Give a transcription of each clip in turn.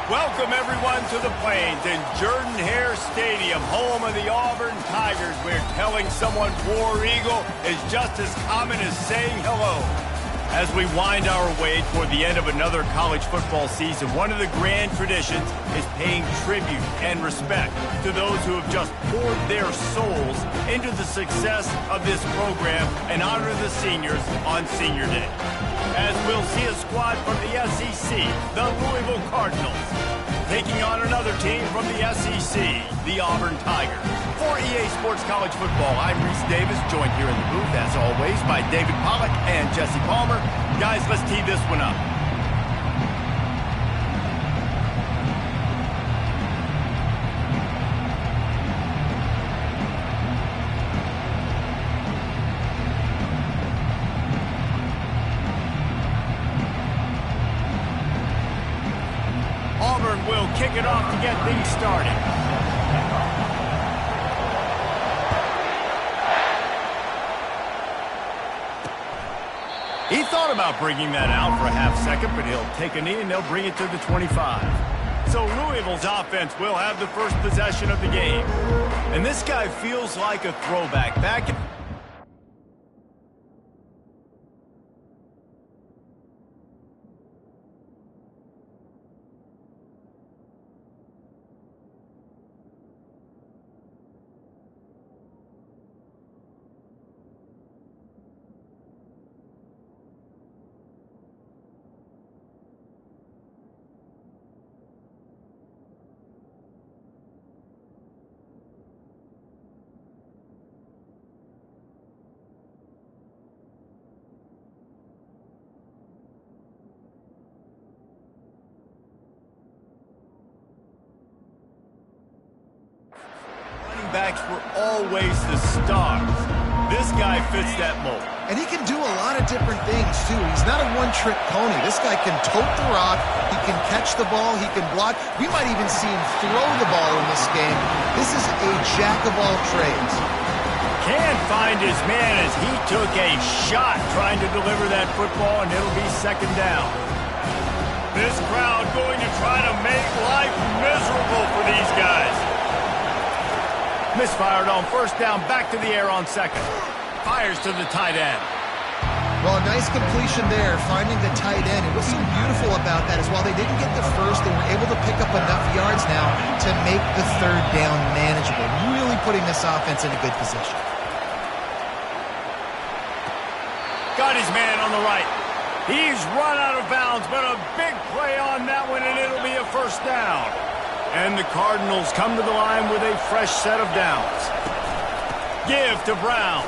Welcome, everyone, to the Plains in Jordan-Hare Stadium, home of the Auburn Tigers, where telling someone War Eagle is just as common as saying hello. As we wind our way toward the end of another college football season, one of the grand traditions is paying tribute and respect to those who have just poured their souls into the success of this program and honor the seniors on Senior Day. As we'll see a squad from the SEC, the Louisville Cardinals, taking on another team from the SEC, the Auburn Tigers. For EA Sports College Football, I'm Reese Davis, joined here in the booth, as always, by David Pollack and Jesse Palmer. Guys, let's tee this one up. Auburn will kick it off to get things started. He thought about bringing that out for a half second, but he'll take a knee and they'll bring it to the 25. So Louisville's offense will have the first possession of the game. And this guy feels like a throwback. Backs were always the stars. This guy fits that mold. And he can do a lot of different things, too. He's not a one-trick pony. This guy can tote the rock. He can catch the ball. He can block. We might even see him throw the ball in this game. This is a jack of all trades. Can't find his man as he took a shot trying to deliver that football, and it'll be second down. This crowd going to try to make life miserable for these guys. Misfired on first down, back to the air on second. Fires to the tight end. Well, a nice completion there, finding the tight end. And what's so beautiful about that is while they didn't get the first, they were able to pick up enough yards now to make the third down manageable. Really putting this offense in a good position. Got his man on the right. He's run out of bounds, but a big play on that one, and it'll be a first down. And the Cardinals come to the line with a fresh set of downs. Give to Brown.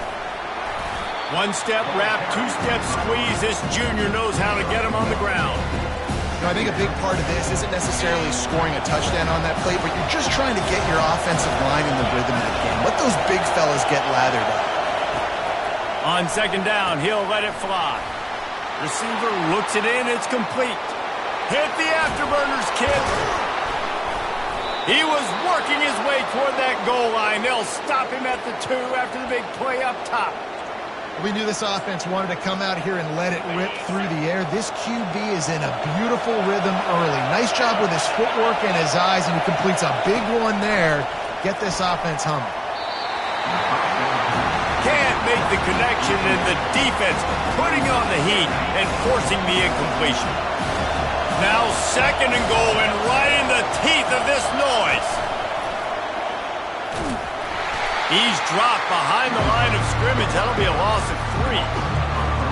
One-step wrap, two-step squeeze. This junior knows how to get him on the ground. You know, I think a big part of this isn't necessarily scoring a touchdown on that play, but you're just trying to get your offensive line in the rhythm of the game. Let those big fellas get lathered up. On second down, he'll let it fly. Receiver looks it in. It's complete. Hit the afterburners, kid. He was working his way toward that goal line. They'll stop him at the 2 after the big play up top. We knew this offense wanted to come out here and let it rip through the air. This QB is in a beautiful rhythm early. Nice job with his footwork and his eyes, and he completes a big one there. Get this offense humming. Can't make the connection, and the defense putting on the heat and forcing the incompletion. Now second and goal, and right in the teeth of this noise. He's dropped behind the line of scrimmage. That'll be a loss of 3.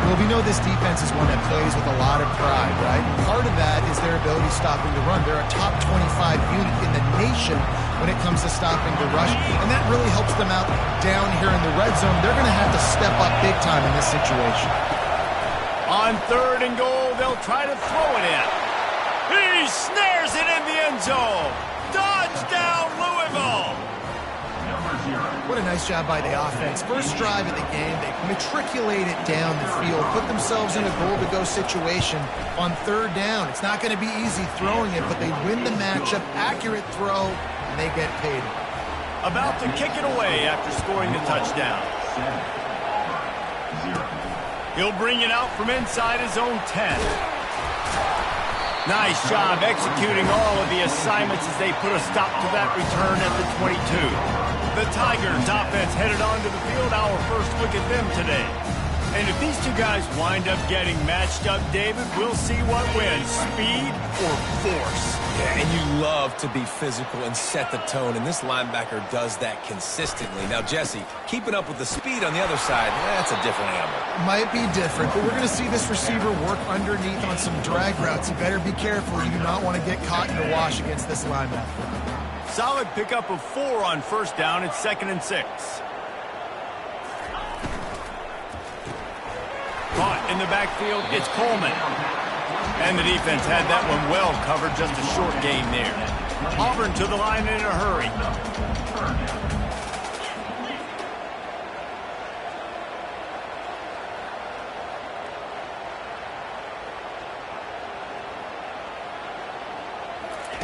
Well, we know this defense is one that plays with a lot of pride, right? Part of that is their ability stopping the run. They're a top 25 unit in the nation when it comes to stopping the rush, and that really helps them out down here in the red zone. They're going to have to step up big time in this situation. On third and goal, they'll try to throw it in. He snares it in the end zone. Dodge down, Louisville. What a nice job by the offense. First drive of the game, they matriculate it down the field, put themselves in a goal-to-go situation on third down. It's not going to be easy throwing it, but they win the matchup. Accurate throw, and they get paid. About to kick it away after scoring the touchdown. He'll bring it out from inside his own 10. Nice job executing all of the assignments as they put a stop to that return at the 22. The Tigers offense headed onto the field. Our first look at them today. And if these two guys wind up getting matched up, David, we'll see what wins, speed or force. Yeah, and you love to be physical and set the tone, and this linebacker does that consistently. Now, Jesse, keeping up with the speed on the other side, that's a different animal. Might be different, but we're going to see this receiver work underneath on some drag routes. You better be careful. You do not want to get caught in the wash against this linebacker. Solid pickup of 4 on first down. It's 2nd and 6. Caught in the backfield, it's Coleman. And the defense had that one well covered, just a short gain there. Auburn to the line in a hurry.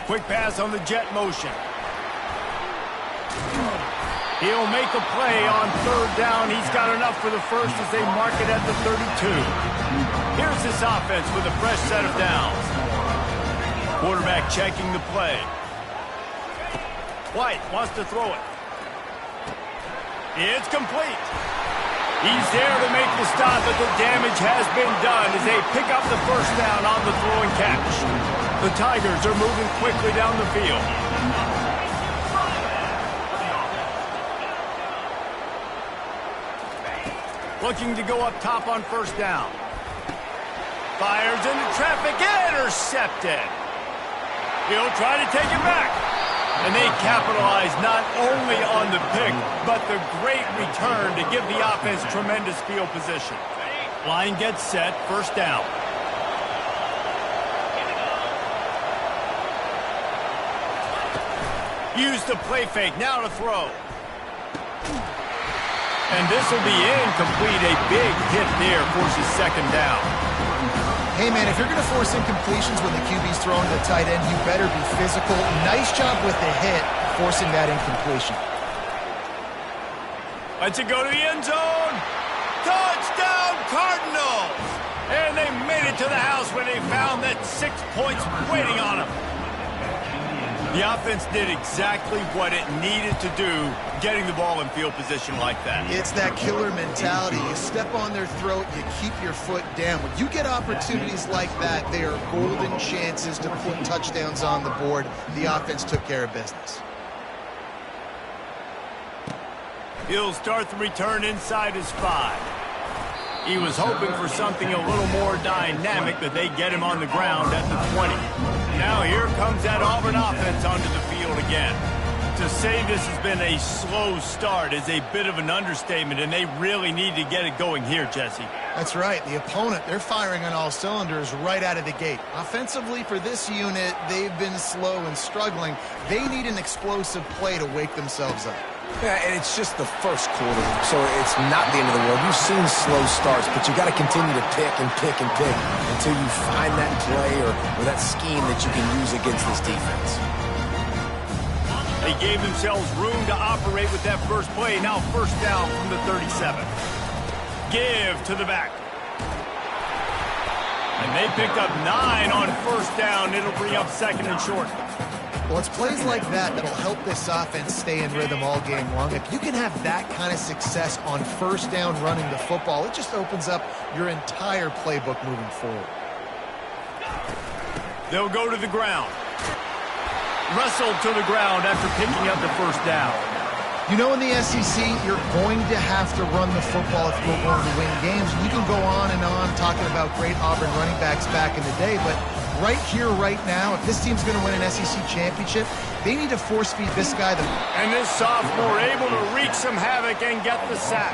Quick pass on the jet motion. He'll make a play on 3rd down. He's got enough for the first as they mark it at the 32. Here's this offense with a fresh set of downs. Quarterback checking the play. White wants to throw it. It's complete. He's there to make the stop, but the damage has been done as they pick up the first down on the throwing catch. The Tigers are moving quickly down the field. Looking to go up top on first down. Fires into traffic, intercepted. He'll try to take it back. And they capitalize not only on the pick, but the great return to give the offense tremendous field position. Line gets set, first down. Use the play fake, now to throw. And this will be incomplete. A big hit there forces 2nd down. Hey, man, if you're going to force incompletions when the QB's throwing to the tight end, you better be physical. Nice job with the hit, forcing that incompletion. Let's it go to the end zone. Touchdown, Cardinals! And they made it to the house when they found that 6 points waiting on them. The offense did exactly what it needed to do, getting the ball in field position like that. It's that killer mentality. You step on their throat, you keep your foot down. When you get opportunities like that, they are golden chances to put touchdowns on the board. The offense took care of business. He'll start the return inside his 5. He was hoping for something a little more dynamic, but they get him on the ground at the 20. Now here comes that Auburn offense onto the field again. To say this has been a slow start is a bit of an understatement, and they really need to get it going here, Jesse. That's right. The opponent, they're firing on all cylinders right out of the gate. Offensively, for this unit, they've been slow and struggling. They need an explosive play to wake themselves up. Yeah, and it's just the first quarter, so it's not the end of the world. You've seen slow starts, but you got to continue to pick and pick and pick until you find that play or that scheme that you can use against this defense. They gave themselves room to operate with that first play. Now first down from the 37. Give to the back. And they picked up 9 on first down. It'll bring up 2nd and short. Well, it's plays like that that'll help this offense stay in rhythm all game long. If you can have that kind of success on first down running the football, it just opens up your entire playbook moving forward. They'll go to the ground. Wrestled to the ground after picking up the first down. You know, in the SEC, you're going to have to run the football if you're going to win games. You can go on and on talking about great Auburn running backs back in the day, but right here, right now, if this team's going to win an SEC championship, they need to force feed this guy. And this sophomore able to wreak some havoc and get the sack.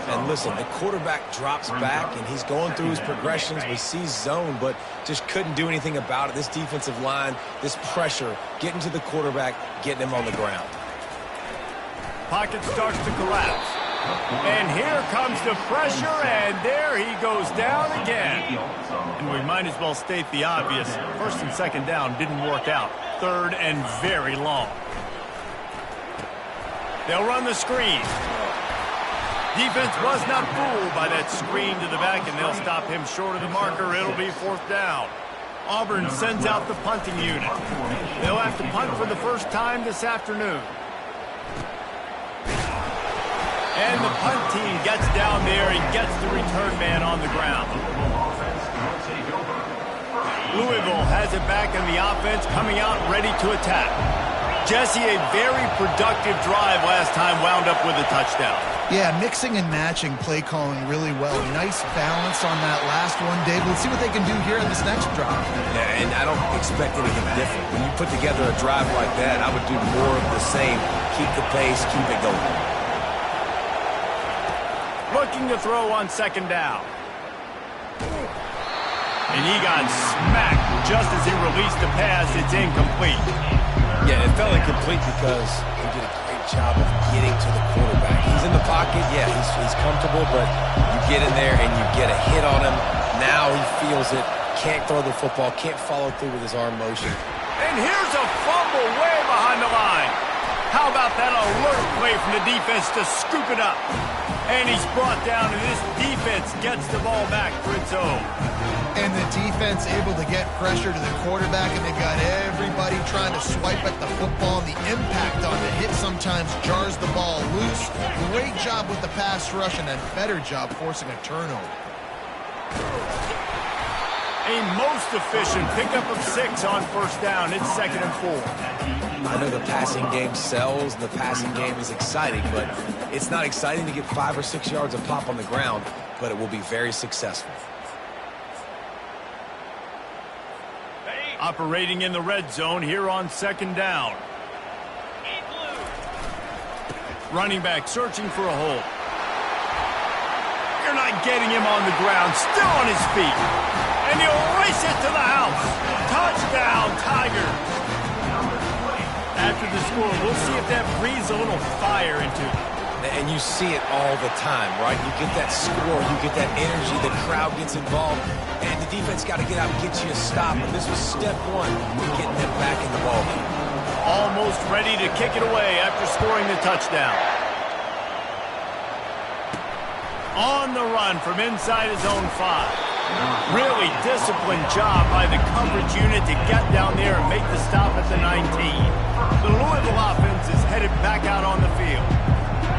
And listen, the quarterback drops back, and he's going through his progressions. We see zone, but just couldn't do anything about it. This defensive line, this pressure, getting to the quarterback, getting him on the ground. Pocket starts to collapse. And here comes the pressure, and there he goes down again. And we might as well state the obvious. First and second down didn't work out. 3rd and very long. They'll run the screen. Defense was not fooled by that screen to the back, and they'll stop him short of the marker. It'll be 4th down. Auburn sends out the punting unit. They'll have to punt for the first time this afternoon. And the punt team gets down there and gets the return man on the ground. Louisville has it back in the offense, coming out ready to attack. Jesse, a very productive drive last time, wound up with a touchdown. Yeah, mixing and matching play calling really well. Nice balance on that last one, Dave. Let's see what they can do here in this next drive. Yeah, and I don't expect anything different. When you put together a drive like that, I would do more of the same. Keep the pace, keep it going. Looking to throw on second down. And he got smacked just as he released the pass. It's incomplete. Yeah, it felt incomplete because he did a great job of getting to the quarterback. He's in the pocket. Yeah, he's comfortable, but you get in there and you get a hit on him. Now he feels it. Can't throw the football. Can't follow through with his arm motion. And here's a fumble way behind the line. How about that alert play from the defense to scoop it up? And he's brought down, and this defense gets the ball back for its own. And the defense able to get pressure to the quarterback, and they've got everybody trying to swipe at the football. And the impact on the hit sometimes jars the ball loose. Great job with the pass rush, and a better job forcing a turnover. A most efficient pickup of 6 on first down. It's 2nd and 4. I know the passing game sells, and the passing game is exciting, but it's not exciting to get 5 or 6 yards of pop on the ground, but it will be very successful. Operating in the red zone here on second down. Running back searching for a hole. You're not getting him on the ground, still on his feet. And he'll race it to the house. Touchdown, Tigers. After the score, we'll see if that breathes a little fire into it. And you see it all the time, right? You get that score, you get that energy, the crowd gets involved, and the defense got to get out and get you a stop. And this was step 1 in getting them back in the ballgame. Almost ready to kick it away after scoring the touchdown. On the run from inside his own 5. Really disciplined job by the coverage unit to get down there and make the stop at the 19. The Louisville offense is headed back out on the field.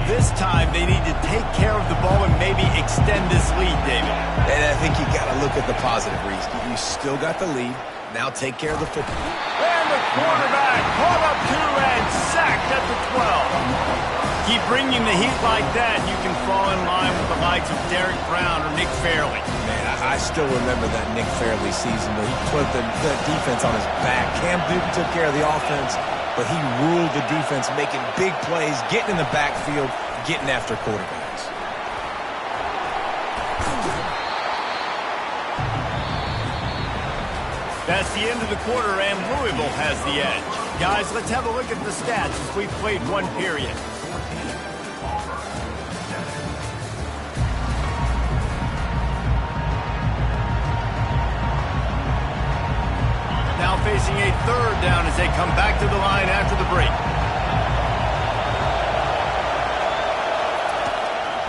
This time they need to take care of the ball and maybe extend this lead, David. And I think you got to look at the positive, Reese. You still got the lead. Now take care of the football. And the quarterback caught up to and sacked at the 12. Keep bringing the heat like that, you can fall in line with the likes of Derek Brown or Nick Fairley. Man, I still remember that Nick Fairley season where he put the defense on his back. Cam Newton took care of the offense, but he ruled the defense, making big plays, getting in the backfield, getting after quarterbacks. That's the end of the quarter, and Louisville has the edge. Guys, let's have a look at the stats as we've played one period. Now facing a third down as they come back to the line after the break.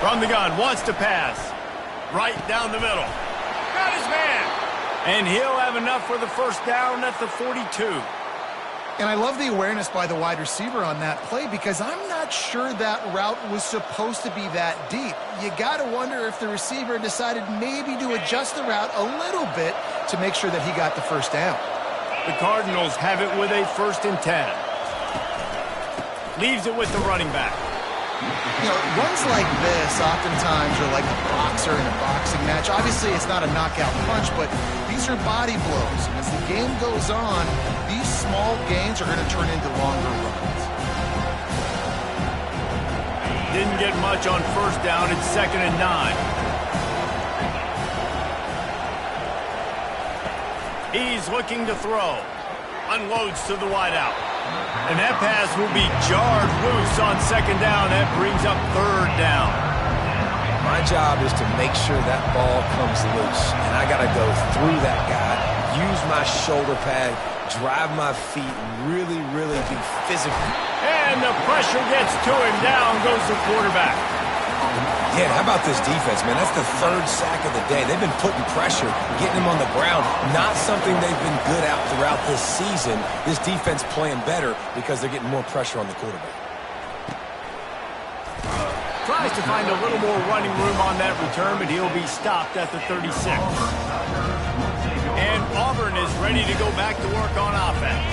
From the gun, wants to pass. Right down the middle. Got his man. And he'll have enough for the first down at the 42. And I love the awareness by the wide receiver on that play because I'm not sure that route was supposed to be that deep. You got to wonder if the receiver decided maybe to adjust the route a little bit to make sure that he got the first down. The Cardinals have it with a 1st and 10. Leaves it with the running back. You know, runs like this oftentimes are like a boxer in a boxing match. Obviously, it's not a knockout punch, but these are body blows. As the game goes on, these small gains are going to turn into longer runs. Didn't get much on first down. It's 2nd and 9. He's looking to throw. Unloads to the wideout. And that pass will be jarred loose on 2nd down. That brings up 3rd down. My job is to make sure that ball comes loose. And I got to go through that guy, use my shoulder pad, drive my feet, really, really be physical. And the pressure gets to him. Down goes the quarterback. Yeah, how about this defense, man? That's the third sack of the day. They've been putting pressure, getting him on the ground. Not something they've been good at throughout this season. This defense playing better because they're getting more pressure on the quarterback. Tries to find a little more running room on that return, but he'll be stopped at the 36. And Auburn is ready to go back to work on offense.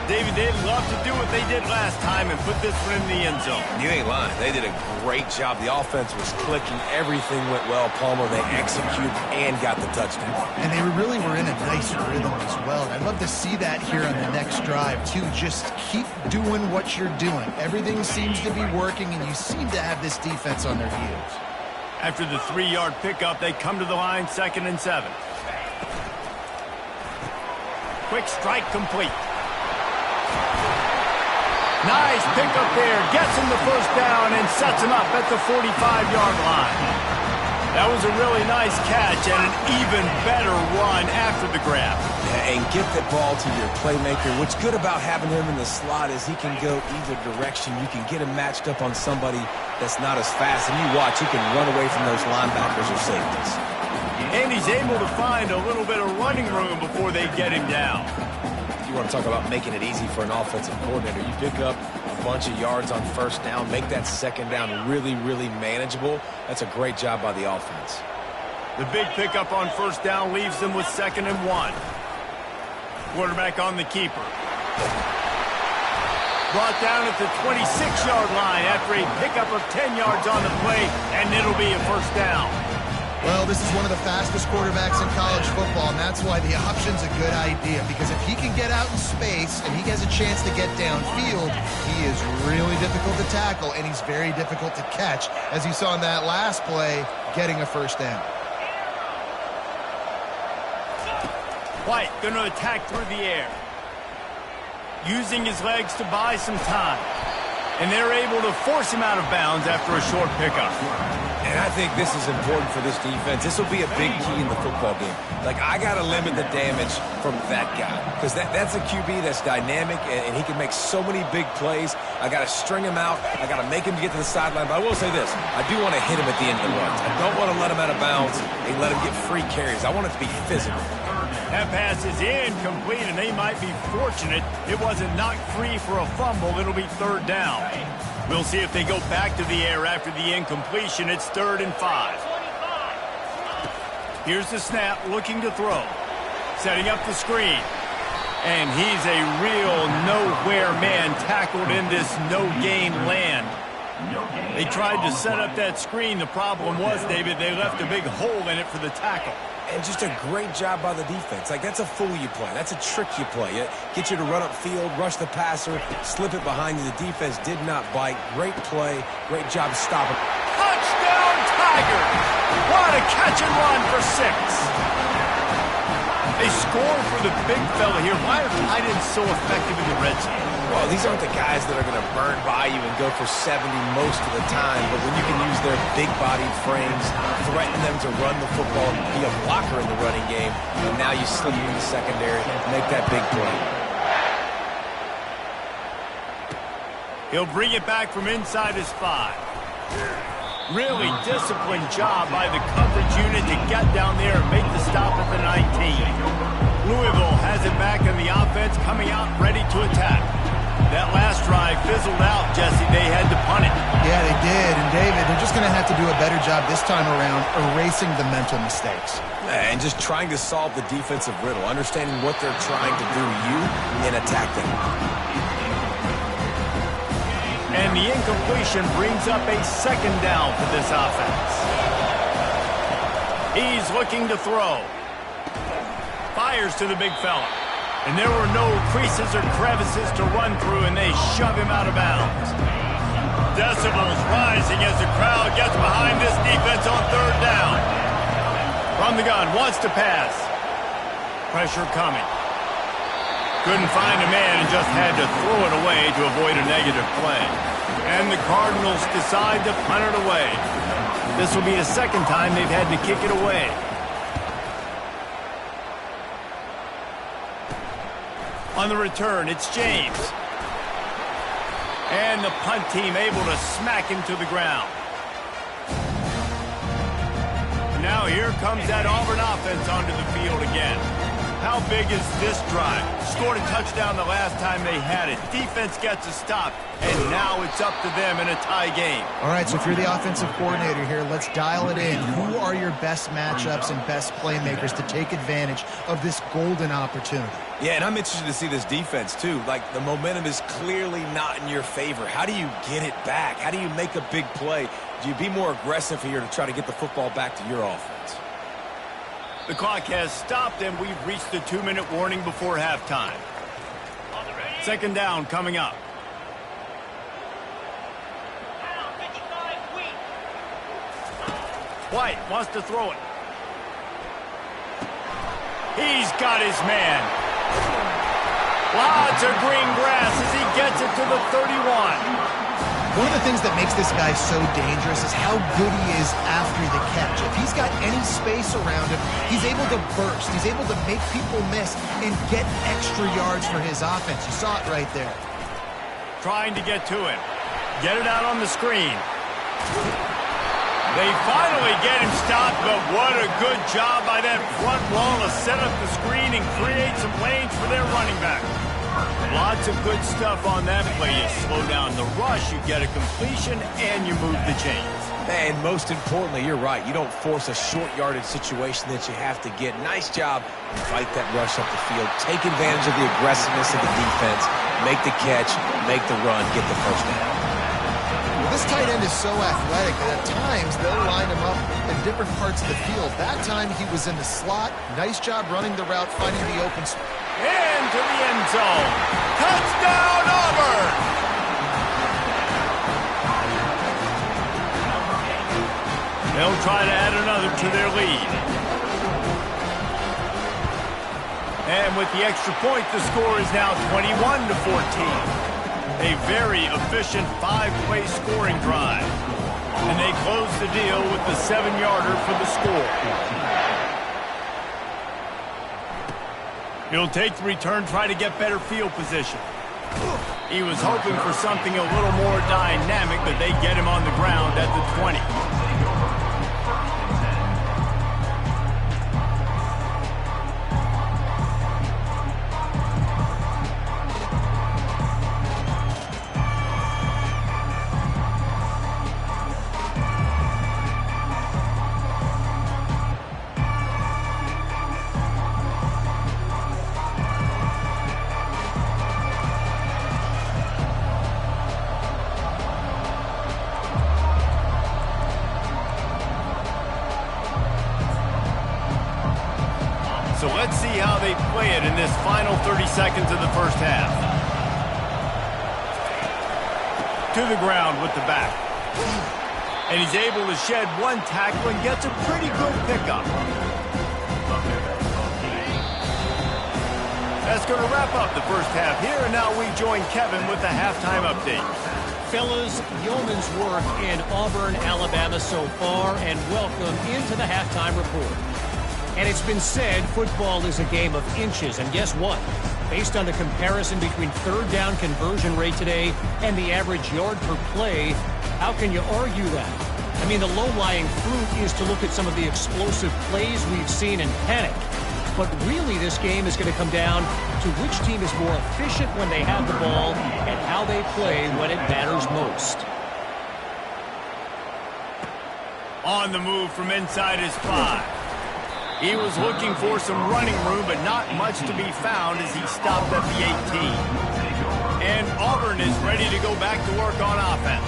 David, they'd love to do what they did last time and put this one in the end zone. You ain't lying. They did a great job. The offense was clicking. Everything went well. Palmer, they executed and got the touchdown. And they really were in a nice rhythm as well. I'd love to see that here on the next drive, too. Just keep doing what you're doing. Everything seems to be working, and you seem to have this defense on their heels. After the 3-yard pickup, they come to the line, 2nd and 7. Quick strike complete. Nice pickup there. Gets him the first down and sets him up at the 45-yard line. That was a really nice catch and an even better run after the grab. Yeah, and get the ball to your playmaker. What's good about having him in the slot is he can go either direction. You can get him matched up on somebody that's not as fast, and you watch, he can run away from those linebackers or safeties. And he's able to find a little bit of running room before they get him down. You want to talk about making it easy for an offensive coordinator. You pick up a bunch of yards on first down, make that second down really, really manageable. That's a great job by the offense. The big pickup on first down leaves them with 2nd and 1. Quarterback on the keeper. Brought down at the 26-yard line after a pickup of 10 yards on the play, and it'll be a first down. Well, this is one of the fastest quarterbacks in college football, and that's why the option's a good idea, because if he can get out in space and he has a chance to get downfield, he is really difficult to tackle, and he's very difficult to catch, as you saw in that last play, getting a first down. White going to attack through the air, using his legs to buy some time, and they're able to force him out of bounds after a short pickup. And I think this is important for this defense. This will be a big key in the football game. Like, I got to limit the damage from that guy, because that's a QB that's dynamic, and he can make so many big plays. I got to string him out. I got to make him get to the sideline. But I will say this. I do want to hit him at the end of the runs. I don't want to let him out of bounds and let him get free carries. I want it to be physical. That pass is incomplete, and they might be fortunate it wasn't knocked free for a fumble. It'll be 3rd down. We'll see if they go back to the air after the incompletion. It's 3rd and 5. Here's the snap, looking to throw. Setting up the screen. And he's a real nowhere man tackled in this no-gain land. They tried to set up that screen. The problem was, David, they left a big hole in it for the tackle. And just a great job by the defense. Like, that's a fool you play. That's a trick you play. Get you to run up field, rush the passer, slip it behind you. The defense did not bite. Great play. Great job stopping. Touchdown, Tigers! What a catch and run for 6. They score for the big fella here. Why are tight ends so effective in the red zone? Well, these aren't the guys that are going to burn by you and go for 70 most of the time, but when you can use their big-bodied frames, threaten them to run the football, be a blocker in the running game, and now you slip in the secondary and make that big play. He'll bring it back from inside his 5. Really disciplined job by the coverage unit to get down there and make the stop at the 19. Louisville has it back in the offense, coming out ready to attack. That last drive fizzled out, Jesse. They had to punt it. Yeah, they did. And, David, they're just going to have to do a better job this time around erasing the mental mistakes. And just trying to solve the defensive riddle, understanding what they're trying to do to you and attack them. And the incompletion brings up a 2nd down for this offense. He's looking to throw. Fires to the big fella. And there were no creases or crevices to run through, and they shove him out of bounds. Decibels rising as the crowd gets behind this defense on 3rd down. From the gun, wants to pass. Pressure coming. Couldn't find a man and just had to throw it away to avoid a negative play. And the Cardinals decide to punt it away. This will be the 2nd time they've had to kick it away. On the return, it's James. And the punt team able to smack him to the ground. Now here comes that Auburn offense onto the field again. How big is this drive? Scored a touchdown the last time they had it. Defense gets a stop, and now it's up to them in a tie game. All right, so if you're the offensive coordinator here, let's dial it in. Who are your best matchups and best playmakers to take advantage of this golden opportunity? Yeah, and I'm interested to see this defense, too. Like, the momentum is clearly not in your favor. How do you get it back? How do you make a big play? Do you be more aggressive here to try to get the football back to your offense? The clock has stopped, and we've reached the 2-minute warning before halftime. Second down coming up. White wants to throw it. He's got his man. Lots of green grass as he gets it to the 31. One of the things that makes this guy so dangerous is how good he is after the catch. If he's got any space around him, he's able to burst. He's able to make people miss and get extra yards for his offense. You saw it right there. Trying to get to him. Get it out on the screen. They finally get him stopped, but what a good job by that front wall to set up the screen and create some lanes for their running back. Lots of good stuff on that play. You slow down the rush, you get a completion, and you move the chains. And most importantly, you're right. You don't force a short yardage situation that you have to get. Nice job. Fight that rush up the field. Take advantage of the aggressiveness of the defense. Make the catch. Make the run. Get the first down. This tight end is so athletic that at times they'll line him up in different parts of the field. That time he was in the slot. Nice job running the route, finding the open spot. Into the end zone. Touchdown, Auburn! They'll try to add another to their lead. And with the extra point, the score is now 21-14. A very efficient 5-play scoring drive. And they close the deal with the 7-yarder for the score. He'll take the return, try to get better field position. He was hoping for something a little more dynamic, but they get him on the ground at the 20. So let's see how they play it in this final 30 seconds of the first half. To the ground with the back. And he's able to shed one tackle and gets a pretty good pickup. That's going to wrap up the first half here, and now we join Kevin with the halftime update. Fellas, yeoman's work in Auburn, Alabama so far, and welcome into the halftime report. And it's been said football is a game of inches, and guess what? Based on the comparison between third down conversion rate today and the average yard per play, how can you argue that? I mean, the low-lying fruit is to look at some of the explosive plays we've seen and panic. But really, this game is going to come down to which team is more efficient when they have the ball and how they play when it matters most. On the move from inside his 5. He was looking for some running room, but not much to be found as he stopped at the 18. And Auburn is ready to go back to work on offense.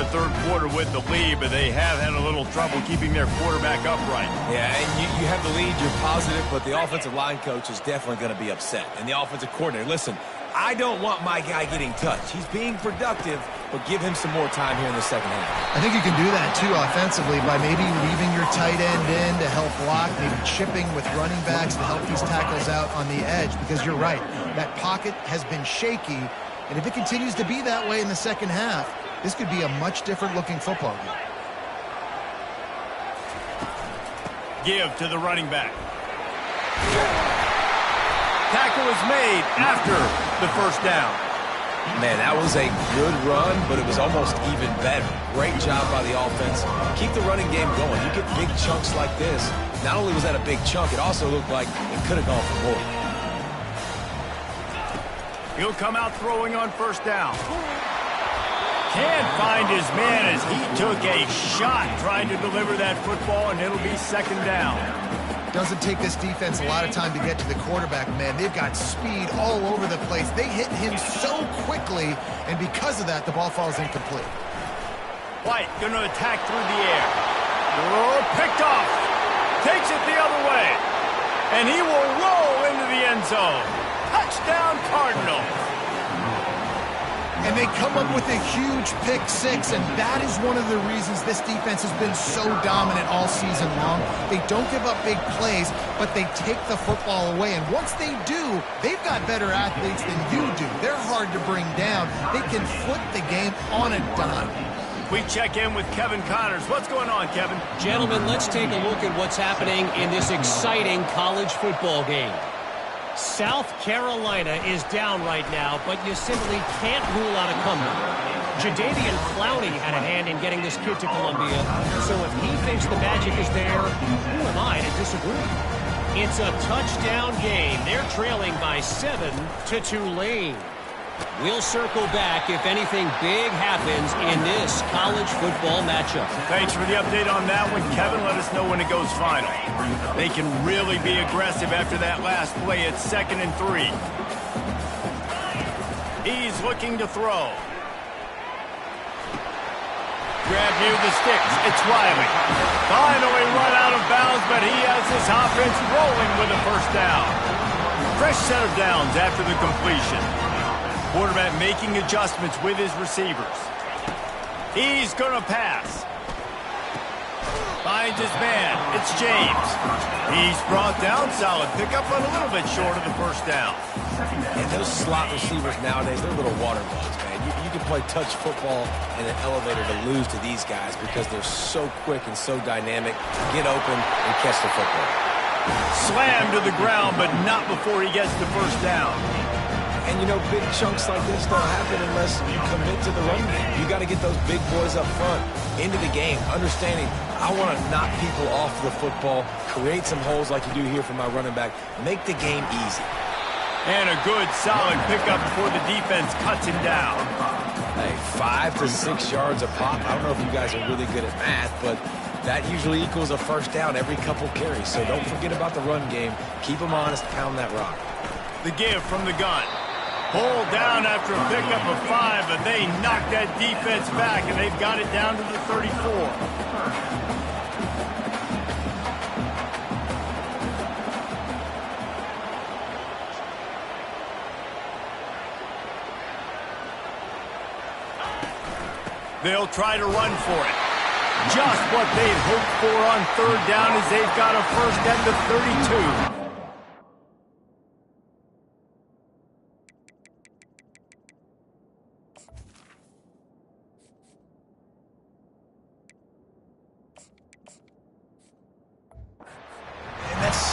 third quarter with the lead, but they have had a little trouble keeping their quarterback upright. Yeah, and you have the lead, you're positive, but the offensive line coach is definitely going to be upset. And the offensive coordinator, listen, I don't want my guy getting touched. He's being productive, but give him some more time here in the second half. I think you can do that, too, offensively, by maybe leaving your tight end in to help block, maybe chipping with running backs to help these tackles out on the edge, because you're right. That pocket has been shaky, and if it continues to be that way in the second half, this could be a much different-looking football game. Give to the running back. Tackle is made after the first down. Man, that was a good run, but it was almost even better. Great job by the offense. Keep the running game going. You get big chunks like this. Not only was that a big chunk, it also looked like it could have gone for more. He'll come out throwing on first down. Can't find his man as he took a shot trying to deliver that football, and it'll be second down. Doesn't take this defense a lot of time to get to the quarterback, man. They've got speed all over the place. They hit him so quickly, and because of that, the ball falls incomplete. White going to attack through the air. Oh, picked off. Takes it the other way. And he will roll into the end zone. Touchdown, Cardinals. And they come up with a huge pick six, and that is one of the reasons this defense has been so dominant all season long. They don't give up big plays, but they take the football away. And once they do, they've got better athletes than you do. They're hard to bring down. They can flip the game on a dime. We check in with Kevin Connors. What's going on, Kevin? Gentlemen, let's take a look at what's happening in this exciting college football game. South Carolina is down right now, but you simply can't rule out a comeback. Jadeveon Clowney had a hand in getting this kid to Columbia, so if he thinks the magic is there, who am I to disagree? It's a touchdown game. They're trailing by 7 to Tulane. We'll circle back if anything big happens in this college football matchup. Thanks for the update on that one, Kevin. Let us know when it goes final. They can really be aggressive after that last play. It's 2nd and 3. He's looking to throw. Grab near the sticks. It's Riley. Finally run out of bounds, but he has his offense rolling with a first down. Fresh set of downs after the completion. Quarterback making adjustments with his receivers. He's going to pass. Finds his man. It's James. He's brought down. Solid pickup, but a little bit short of the first down. And those slot receivers nowadays, they're little water bugs, man. You can play touch football in an elevator to lose to these guys because they're so quick and so dynamic. Get open and catch the football. Slammed to the ground, but not before he gets the first down. And, you know, big chunks like this don't happen unless you commit to the run game. You got to get those big boys up front into the game, understanding I want to knock people off the football, create some holes like you do here for my running back, make the game easy. And a good, solid pickup before the defense cuts him down. Hey, 5 to 6 yards a pop. I don't know if you guys are really good at math, but that usually equals a first down every couple carries. So don't forget about the run game. Keep them honest, pound that rock. The give from the gun. Pulled down after a pickup of 5, but they knocked that defense back, and they've got it down to the 34. They'll try to run for it. Just what they'd hoped for on third down as they've got a first at the 32.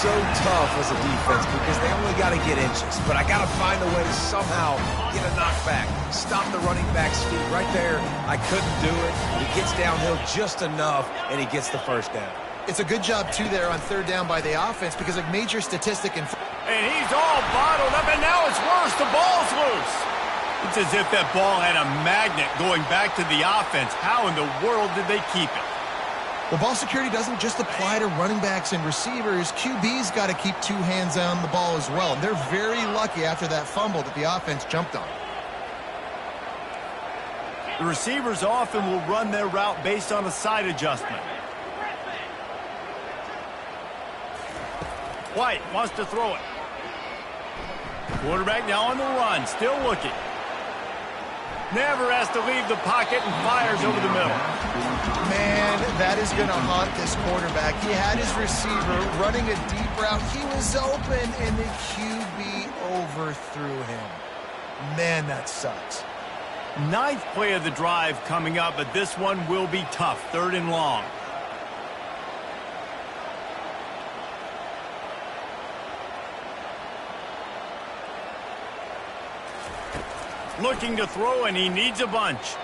So tough as a defense because they only got to get inches. But I got to find a way to somehow get a knockback. Stop the running back's feet right there. I couldn't do it. He gets downhill just enough, and he gets the first down. It's a good job, too, there on third down by the offense because a major statistic in... And he's all bottled up, and now it's worse. The ball's loose. It's as if that ball had a magnet going back to the offense. How in the world did they keep it? Well, ball security doesn't just apply to running backs and receivers. QB's got to keep 2 hands on the ball as well. And they're very lucky after that fumble that the offense jumped on. The receivers often will run their route based on a side adjustment. White wants to throw it. Quarterback now on the run, still looking. Never has to leave the pocket and fires over the middle. Man, that is going to haunt this quarterback. He had his receiver running a deep route. He was open, and the QB overthrew him. Man, that sucks. Ninth play of the drive coming up, but this one will be tough. 3rd and long. Looking to throw, and he needs a bunch.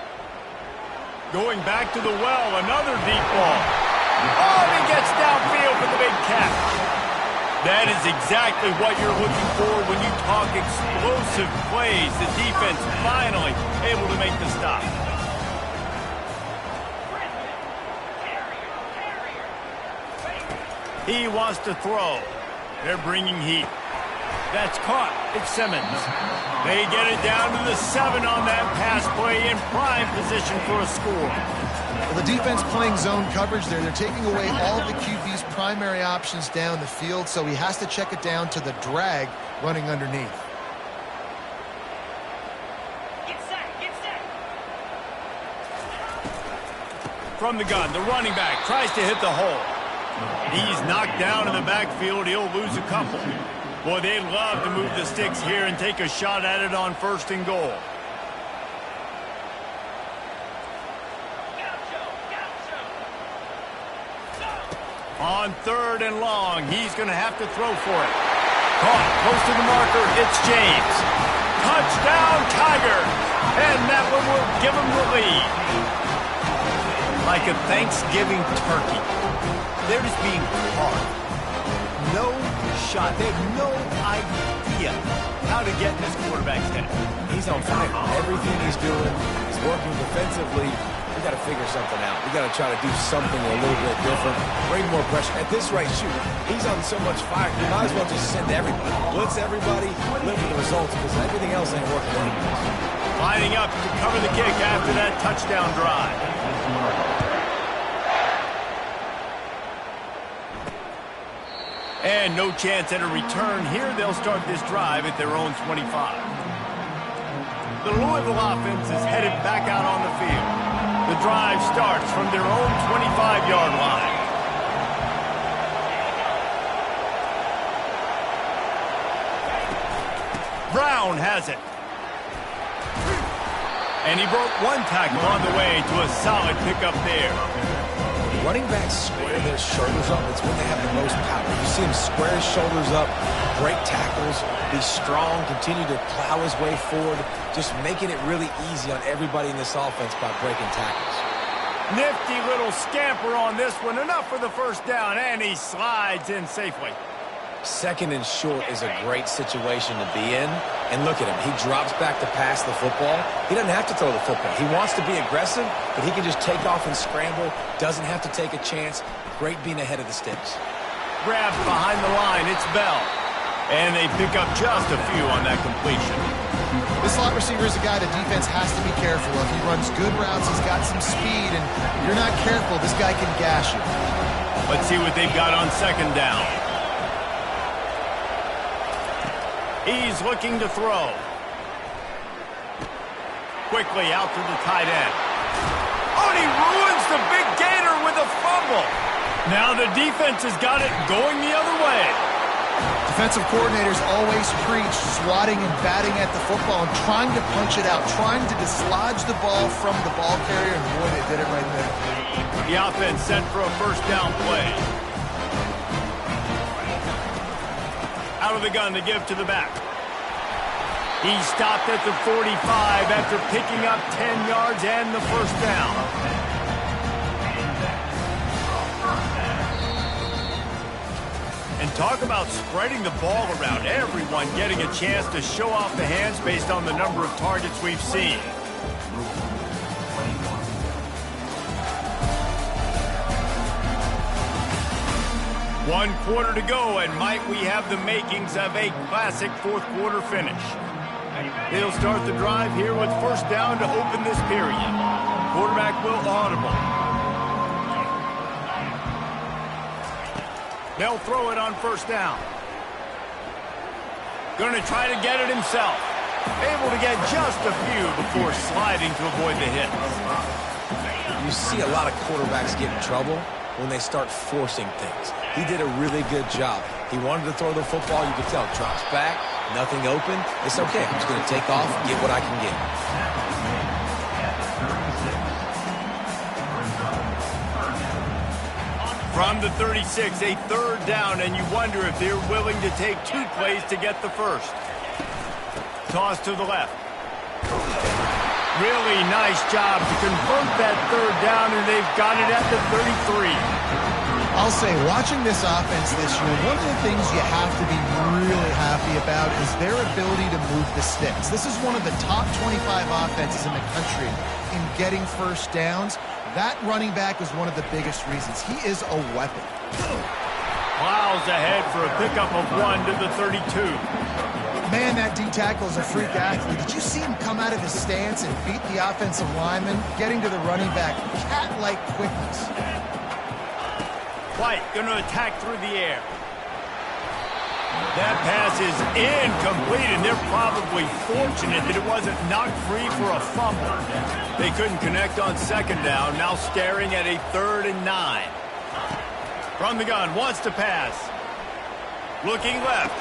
Going back to the well, another deep ball. Oh, he gets downfield for the big catch. That is exactly what you're looking for when you talk explosive plays. The defense finally able to make the stop. He wants to throw. They're bringing heat. That's caught. It's Simmons. They get it down to the 7 on that pass play in prime position for a score. Well, the defense playing zone coverage there. They're taking away all of the QB's primary options down the field, so he has to check it down to the drag running underneath. Get set. From the gun, the running back tries to hit the hole. He's knocked down in the backfield. He'll lose a couple. Boy, they'd love to move the sticks here and take a shot at it on 1st and goal. On 3rd and long, he's going to have to throw for it. Caught, close to the marker, it's James. Touchdown, Tigers! And that one will give them the lead. Like a Thanksgiving turkey. They're just being carved. No shot. They have no idea how to get in this quarterback's head. He's on fire. Everything he's doing is working defensively. We got to figure something out. We got to try to do something a little bit different. Bring more pressure. At this rate, shoot, he's on so much fire. You might as well just send everybody. Blitz everybody, live with the results, because everything else ain't working anymore. Lining up to cover the kick after that touchdown drive. And no chance at a return here. They'll start this drive at their own 25. The Louisville offense is headed back out on the field. The drive starts from their own 25-yard line. Brown has it. And he broke one tackle on the way to a solid pickup there. Running backs square their shoulders up. It's when they have the most power. You see him square his shoulders up, break tackles, be strong, continue to plow his way forward, just making it really easy on everybody in this offense by breaking tackles. Nifty little scamper on this one. Enough for the 1st down, and he slides in safely. 2nd and short is a great situation to be in. And look at him. He drops back to pass the football. He doesn't have to throw the football. He wants to be aggressive, but he can just take off and scramble. Doesn't have to take a chance. Great being ahead of the sticks. Grabbed behind the line. It's Bell. And they pick up just a few on that completion. This slot receiver is a guy the defense has to be careful of. He runs good routes. He's got some speed, and if you're not careful, this guy can gash you. Let's see what they've got on 2nd down. He's looking to throw. Quickly out to the tight end. Oh, and he ruins the big gator with a fumble. Now the defense has got it going the other way. Defensive coordinators always preach swatting and batting at the football and trying to punch it out, trying to dislodge the ball from the ball carrier, and boy, they did it right there. The offense set for a 1st down play. Out of the gun to give to the back. He stopped at the 45 after picking up 10 yards and the 1st down. And talk about spreading the ball around. Everyone getting a chance to show off the hands based on the number of targets we've seen. One quarter to go, and might we have the makings of a classic 4th quarter finish. They'll start the drive here with first down to open this period. Quarterback will audible. They'll throw it on first down. Going to try to get it himself. Able to get just a few before sliding to avoid the hit. You see a lot of quarterbacks get in trouble when they start forcing things. He did a really good job. He wanted to throw the football. You could tell. Drops back. Nothing open. It's okay. I'm just going to take off and get what I can get. From the 36, a third down, and you wonder if they're willing to take 2 plays to get the first. Toss to the left. Really nice job to convert that third down, and they've got it at the 33. I'll say, watching this offense this year, one of the things you have to be really happy about is their ability to move the sticks. This is one of the top 25 offenses in the country in getting first downs. That running back is one of the biggest reasons. He is a weapon. Plows ahead for a pickup of 1 to the 32. Man, that D-tackle is a freak athlete. Did you see him come out of his stance and beat the offensive lineman, getting to the running back? Cat-like quickness. White going to attack through the air. That pass is incomplete, and they're probably fortunate that it wasn't knocked free for a fumble. They couldn't connect on second down, now staring at a 3rd and 9. From the gun, wants to pass. Looking left.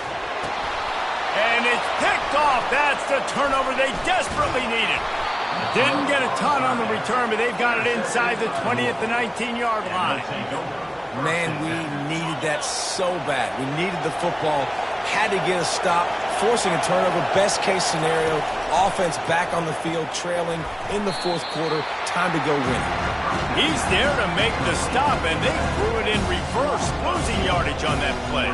And it's picked off. That's the turnover they desperately needed. Didn't get a ton on the return, but they've got it inside the 20 at the 19-yard line. Man, we needed that so bad. We needed the football, had to get a stop, forcing a turnover. Best case scenario, offense back on the field, trailing in the 4th quarter. Time to go win. He's there to make the stop, and they threw it in reverse, losing yardage on that play.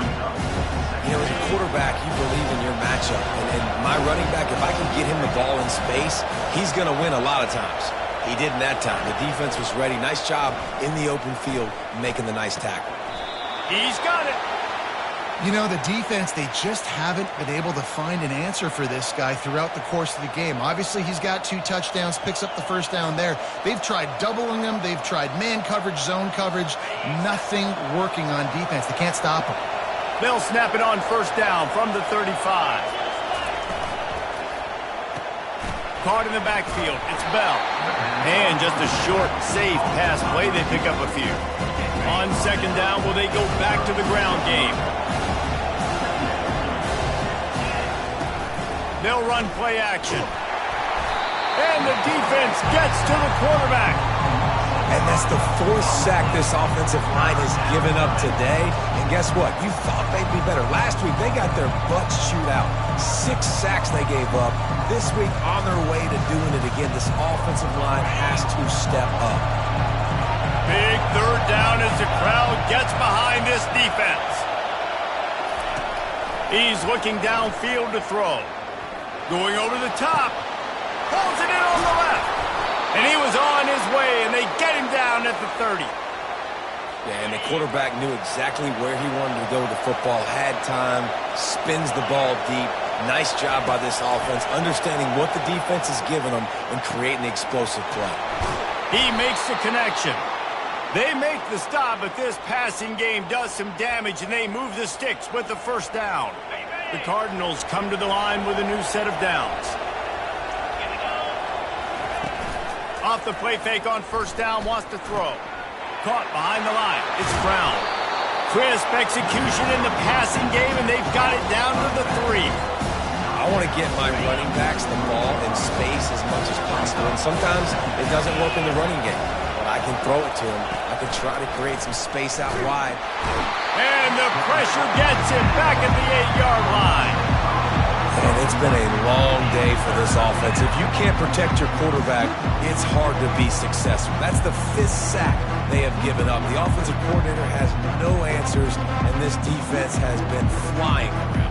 You know, as a quarterback, you believe in your matchup. And my running back, if I can get him the ball in space, he's going to win a lot of times. He did in that time. The defense was ready. Nice job in the open field making the nice tackle. He's got it. You know, the defense, they just haven't been able to find an answer for this guy throughout the course of the game. Obviously, he's got 2 touchdowns, picks up the first down there. They've tried doubling him. They've tried man coverage, zone coverage. Nothing working on defense. They can't stop him. They'll snap it on first down from the 35. Caught in the backfield. It's Bell. And just a short, safe pass play. They pick up a few. On second down, will they go back to the ground game? They'll run play action. And the defense gets to the quarterback. And that's the 4th sack this offensive line has given up today. And guess what? You thought they'd be better. Last week, they got their butts chewed out. 6 sacks they gave up. This week, on their way to doing it again, this offensive line has to step up. Big third down as the crowd gets behind this defense. He's looking downfield to throw. Going over the top. Pulls it in on the left. And he was on his way, and they get him down at the 30. Yeah, and the quarterback knew exactly where he wanted to go with the football, had time, spins the ball deep. Nice job by this offense, understanding what the defense is giving them and creating the explosive play. He makes the connection. They make the stop, but this passing game does some damage, and they move the sticks with the first down. The Cardinals come to the line with a new set of downs. Off the play fake on first down, wants to throw. Caught behind the line. It's Brown. Crisp execution in the passing game, and they've got it down to the 3. I want to get my running backs the ball in space as much as possible, and sometimes it doesn't work in the running game. But I can throw it to him. I can try to create some space out wide. And the pressure gets him back at the 8-yard line. And it's been a long day for this offense. If you can't protect your quarterback, it's hard to be successful. That's the 5th sack they have given up. The offensive coordinator has no answers, and this defense has been flying around.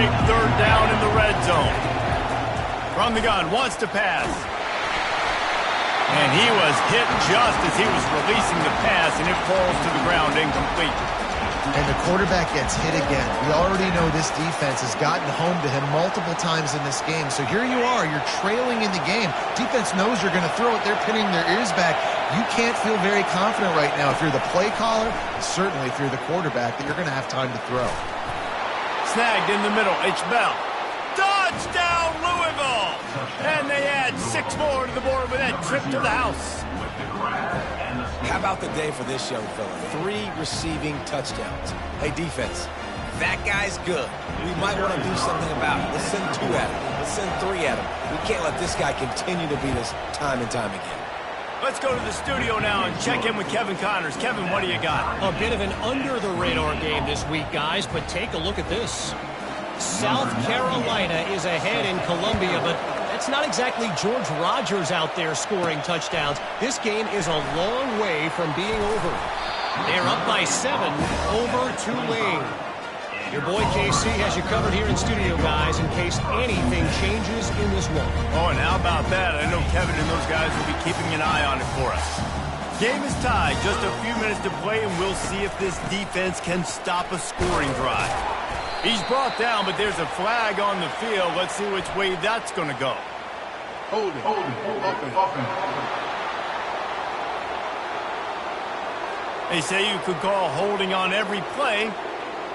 big third down in the red zone. From the gun, wants to pass. And he was hit just as he was releasing the pass, and it falls to the ground incomplete. And the quarterback gets hit again. We already know this defense has gotten home to him multiple times in this game. So here you are, you're trailing in the game. Defense knows you're going to throw it. They're pinning their ears back. You can't feel very confident right now if you're the play caller, and certainly if you're the quarterback, that you're going to have time to throw. Snagged in the middle, it's Bell. Touchdown, Louisville! And they add 6 more to the board with that trip to the house. How about the day for this young fella? 3 receiving touchdowns. Hey, defense, that guy's good. We might want to do something about it. Let's send 2 at him. Let's send 3 at him. We can't let this guy continue to beat us time and time again. Let's go to the studio now and check in with Kevin Connors. Kevin, what do you got? A bit of an under-the-radar game this week, guys, but take a look at this. South Carolina is ahead in Columbia, but it's not exactly George Rogers out there scoring touchdowns. This game is a long way from being over. They're up by 7 over Tulane. Your boy KC has you covered here in studio, guys, in case anything changes in this one. Oh, and how about that? I know Kevin and those guys will be keeping an eye on it for us. Game is tied. Just a few minutes to play, and we'll see if this defense can stop a scoring drive. He's brought down, but there's a flag on the field. Let's see which way that's going to go. Hold it. Open. They say you could call holding on every play.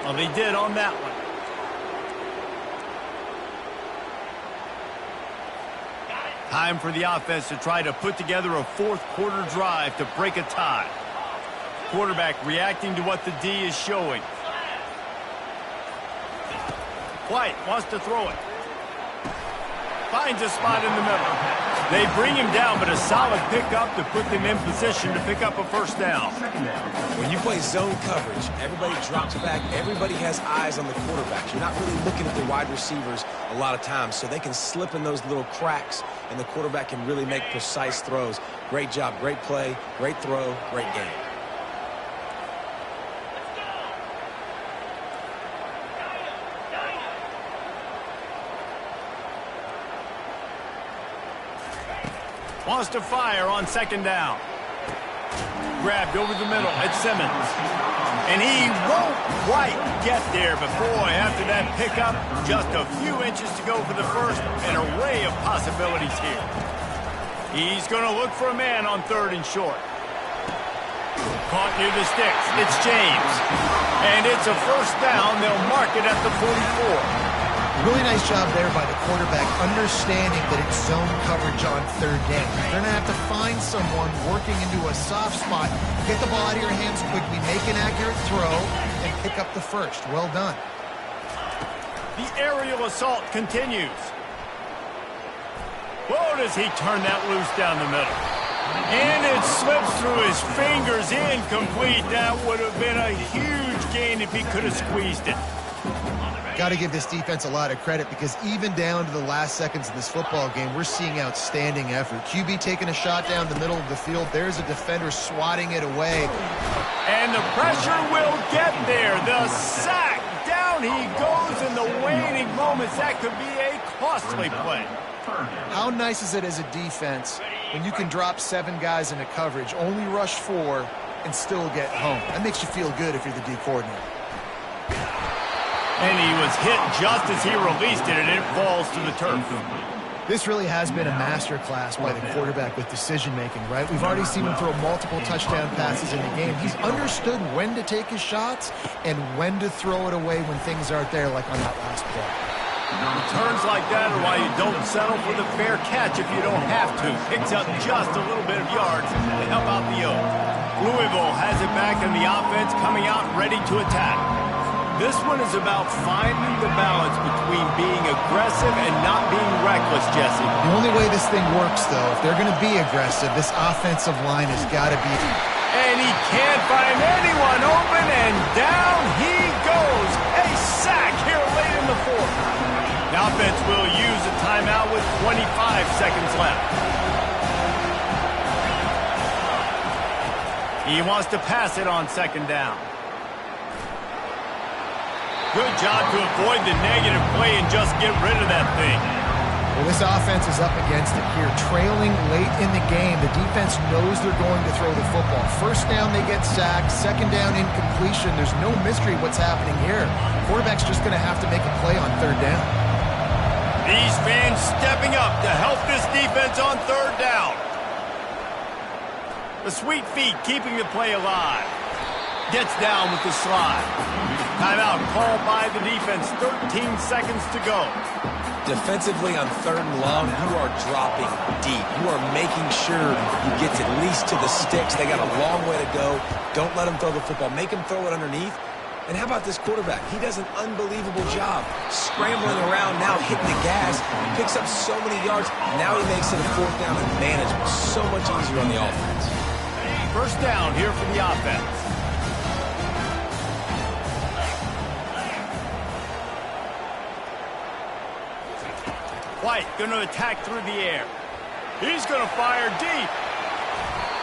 Well, they did on that one. Time for the offense to try to put together a 4th quarter drive to break a tie. Quarterback reacting to what the D is showing. White wants to throw it. Finds a spot in the middle. They bring him down, but a solid pickup to put them in position to pick up a first down. When you play zone coverage, everybody drops back. Everybody has eyes on the quarterback. You're not really looking at the wide receivers a lot of times, so they can slip in those little cracks, and the quarterback can really make precise throws. Great job, great play, great throw, great game. Wants to fire on 2nd down. Grabbed over the middle at Simmons. And he won't quite get there, but boy, after that pickup, just a few inches to go for the first. An array of possibilities here. He's going to look for a man on 3rd and short. Caught near the sticks. It's James. And it's a first down. They'll mark it at the 44. Really nice job there by the quarterback, understanding that it's zone coverage on 3rd down. They're going to have to find someone working into a soft spot, get the ball out of your hands quickly, make an accurate throw, and pick up the first. Well done. The aerial assault continues. Whoa, does he turn that loose down the middle. And it slips through his fingers, incomplete. That would have been a huge gain if he could have squeezed it. Got to give this defense a lot of credit, because even down to the last seconds of this football game, we're seeing outstanding effort. QB taking a shot down the middle of the field. There's a defender swatting it away. And the pressure will get there. The sack. Down he goes in the waning moments. That could be a costly play. How nice is it as a defense when you can drop 7 guys into coverage, only rush 4, and still get home? That makes you feel good if you're the D coordinator. And he was hit just as he released it, and it falls to the turf. This really has been a masterclass by the quarterback with decision-making, right? We've already seen him throw multiple touchdown passes in the game. He's understood when to take his shots and when to throw it away when things aren't there, like on that last play. Returns like that are why you don't settle for the fair catch if you don't have to. Picks up just a little bit of yards to help out the Oaks. Louisville has it back in the offense, coming out ready to attack. This one is about finding the balance between being aggressive and not being reckless, Jesse. The only way this thing works, though, if they're going to be aggressive, this offensive line has got to be... And he can't find anyone open, and down he goes. A sack here late in the 4th. The offense will use a timeout with 25 seconds left. He wants to pass it on 2nd down. Good job to avoid the negative play and just get rid of that thing. Well, this offense is up against it here. Trailing late in the game, the defense knows they're going to throw the football. First down, they get sacked. Second down, incompletion. There's no mystery what's happening here. Quarterback's just going to have to make a play on third down. These fans stepping up to help this defense on third down. The sweet feet keeping the play alive. Gets down with the slide. Timeout called by the defense. 13 seconds to go. Defensively on third and long, you are dropping deep. You are making sure you get at least to the sticks. They got a long way to go. Don't let them throw the football. Make them throw it underneath. And how about this quarterback? He does an unbelievable job scrambling around, now hitting the gas, picks up so many yards. Now he makes it a fourth down and manageable. So much easier on the offense. First down here for the offense. White going to attack through the air. He's going to fire deep.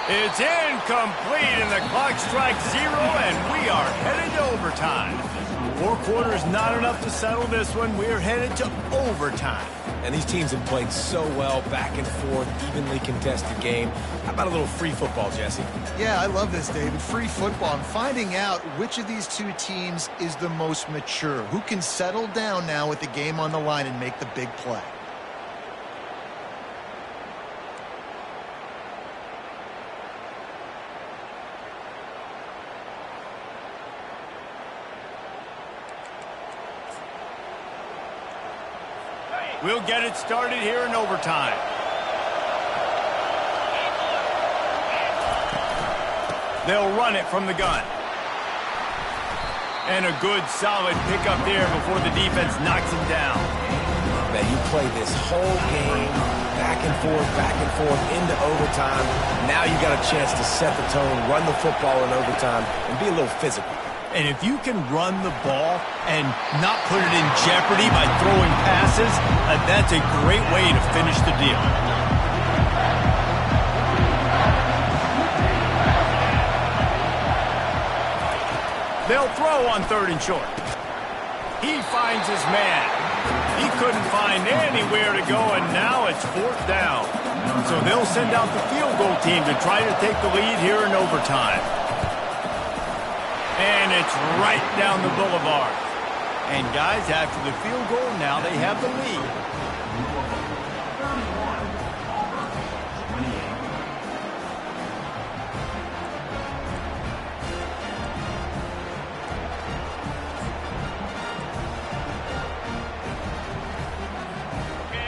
It's incomplete, and the clock strikes 0, and we are headed to overtime. 4 quarters not enough to settle this one. We're headed to overtime. And these teams have played so well, back and forth, evenly contested game. How about a little free football, Jesse? Yeah, I love this, David. Free football. I'm finding out which of these two teams is the most mature, who can settle down now with the game on the line and make the big play. We'll get it started here in overtime. They'll run it from the gun. And a good, solid pickup there before the defense knocks him down. Man, you play this whole game back and forth into overtime. Now you got a chance to set the tone, run the football in overtime, and be a little physical. And if you can run the ball and not put it in jeopardy by throwing passes, that's a great way to finish the deal. They'll throw on 3rd and short. He finds his man. He couldn't find anywhere to go, and now it's 4th down. So they'll send out the field goal team to try to take the lead here in overtime. And it's right down the boulevard. And guys, after the field goal, now they have the lead.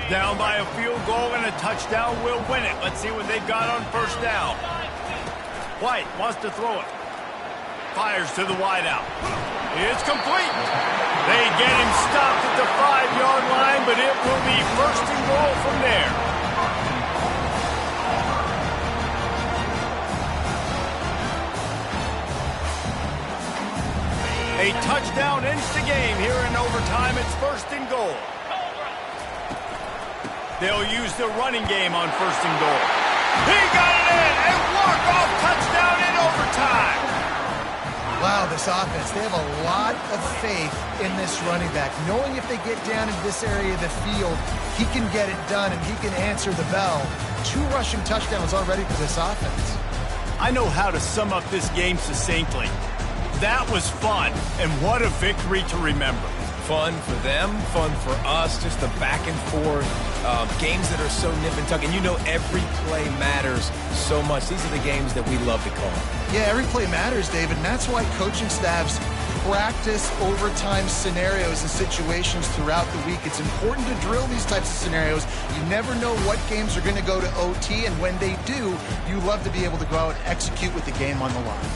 Down by a field goal and a touchdown will win it. Let's see what they've got on 1st down. White wants to throw it. Fires to the wideout. It's complete. They get him stopped at the 5-yard line, but it will be 1st and goal from there. A touchdown ends the game here in overtime. It's 1st and goal. They'll use the running game on 1st and goal. He got it in! A walk-off touchdown in overtime! Wow, this offense, they have a lot of faith in this running back. Knowing if they get down into this area of the field, he can get it done and he can answer the bell. 2 rushing touchdowns already for this offense. I know how to sum up this game succinctly. That was fun, and what a victory to remember. Fun for them, fun for us, just the back and forth, games that are so nip and tuck, and you know every play matters so much. These are the games that we love to call. Yeah, every play matters, David, and that's why coaching staffs practice overtime scenarios and situations throughout the week. It's important to drill these types of scenarios. You never know what games are going to go to OT, and when they do, you love to be able to go out and execute with the game on the line.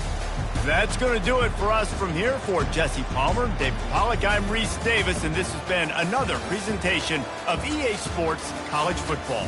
That's going to do it for us from here. For Jesse Palmer, David Pollack, I'm Reese Davis, and this has been another presentation of EA Sports College Football.